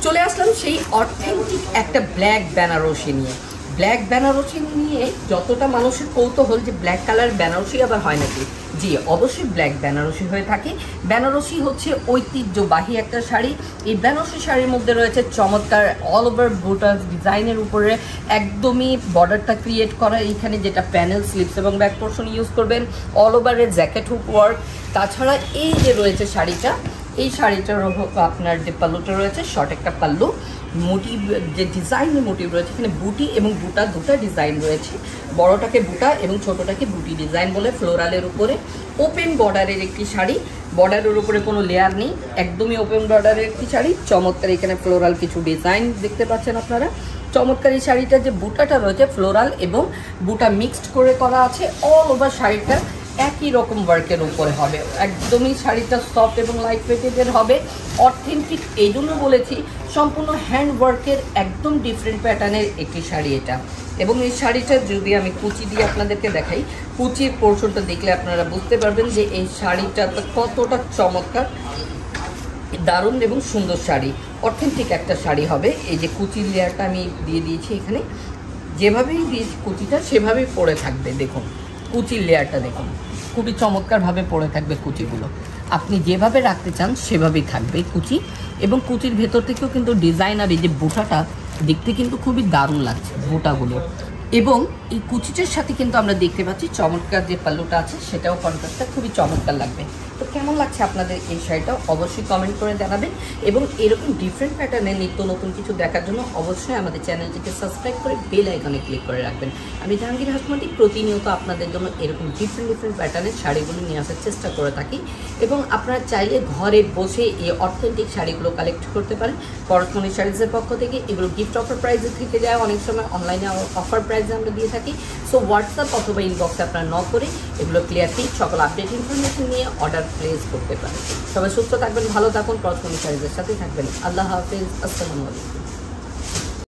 চলে আসলাম সেই অথেন্টিক একটা ব্ল্যাক বেনারসি নিয়ে। ব্ল্যাক বেনারসি নিয়ে যতটা মানুষের কৌতূহল যে ব্ল্যাক কালার বেনারসি আবার হয় নাকি, জি অবশ্যই ব্ল্যাক বেনারসি হয়ে থাকে। বেনারসি হচ্ছে ঐতিহ্যবাহী একটা শাড়ি। এই বেনারসি শাড়ির মধ্যে রয়েছে চমৎকার অল ওভার বুটার ডিজাইনের উপরে একদমই বর্ডারটা ক্রিয়েট করা, এইখানে যেটা প্যানেল স্লিপস এবং ব্যাক পোর্শন ইউজ করবেন, অল ওভারের জ্যাকেট হুক ওয়ার্ক। তাছাড়া এই যে রয়েছে শাড়িটা, এই শাড়িটার আপনার যে পাল্লুটা রয়েছে শর্ট একটা পাল্লু, মোটিভ যে ডিজাইনের মোটিভ রয়েছে এখানে বুটি এবং বুটা দুটা ডিজাইন রয়েছে, বড়টাকে বুটা এবং ছোটটাকে বুটি ডিজাইন বলে। ফ্লোরালের উপরে ওপেন বর্ডারের একটি শাড়ি, বর্ডারের উপরে কোনো লেয়ার নেই, একদমই ওপেন বর্ডারের একটি শাড়ি। চমৎকার এখানে ফ্লোরাল কিছু ডিজাইন দেখতে পাচ্ছেন আপনারা। চমৎকার এই শাড়িটার যে বুটাটা রয়েছে ফ্লোরাল এবং বুটা মিক্সড করে করা আছে। অল ওভার শাড়িটা একই রকম ওয়ার্কের উপরে হবে, একদমই শাড়িটা সফট এবং লাইট ওয়েটের হবে, অথেন্টিক। এই জন্য বলেছি সম্পূর্ণ হ্যান্ড ওয়ার্কের একদম ডিফারেন্ট প্যাটার্নের একটি শাড়ি এটা। এবং এই শাড়িটা যদি আমি কুচি দিয়ে আপনাদেরকে দেখাই, কুচির পোর্শনটা দেখলে আপনারা বুঝতে পারবেন যে এই শাড়িটা কতটা চমৎকার, দারুণ এবং সুন্দর শাড়ি, অথেন্টিক একটা শাড়ি হবে। এই যে কুচির লেয়ারটা আমি দিয়ে দিয়েছি এখানে, যেভাবেই দিয়েছি কুচিটা সেভাবেই পরে থাকবে। দেখুন কুচির লেয়ারটা দেখুন, খুবই চমৎকারভাবে পড়ে থাকবে কুচিগুলো। আপনি যেভাবে রাখতে চান সেভাবেই থাকবে কুচি। এবং কুচির ভেতর থেকেও কিন্তু ডিজাইনার এই যে বুটাটা দেখতে কিন্তু খুবই দারুণ লাগছে বুটাগুলো। এবং এই কুচিটার সাথে কিন্তু আমরা দেখতে পাচ্ছি চমৎকার যে পাল্লুটা আছে সেটাও কন্ট্রাস্টটা খুবই চমৎকার লাগবে। তো কেমন লাগছে আপনাদের এই শাড়িটাও অবশ্যই কমেন্ট করে জানাবেন। এবং এরকম ডিফারেন্ট প্যাটার্নের নিত্য নতুন কিছু দেখার জন্য অবশ্যই আমাদের চ্যানেলটিকে সাবস্ক্রাইব করে বেল আইকনে ক্লিক করে রাখবেন। আমি জাহাঙ্গীর হাসমাদি প্রতিনিয়ত আপনাদের জন্য এরকম ডিফারেন্ট প্যাটার্নের শাড়িগুলো নিয়ে আসার চেষ্টা করে থাকি। এবং আপনারা চাইলে ঘরে বসে এই অথেন্টিক শাড়িগুলো কালেক্ট করতে পারেন পরশমণি শাড়িজের পক্ষ থেকে। এগুলো গিফট অফার প্রাইসে থেকে যায়, অনেক সময় অনলাইনে অফার প্রাইসে আমরা দিয়ে থাকি। সো হোয়াটসঅ্যাপ অথবা ইনবক্সে আপনারা নক করে এগুলো ক্লিয়ার ঠিক সকল আপডেট ইনফরমেশন নিয়ে অর্ডার প্লেস করতে পারেন। সবাই সুস্থ থাকবেন, ভালো থাকুন, পরশমণি শাড়িজের সাথে থাকবেন। আল্লাহ হাফেজ, আসসালামু আলাইকুম।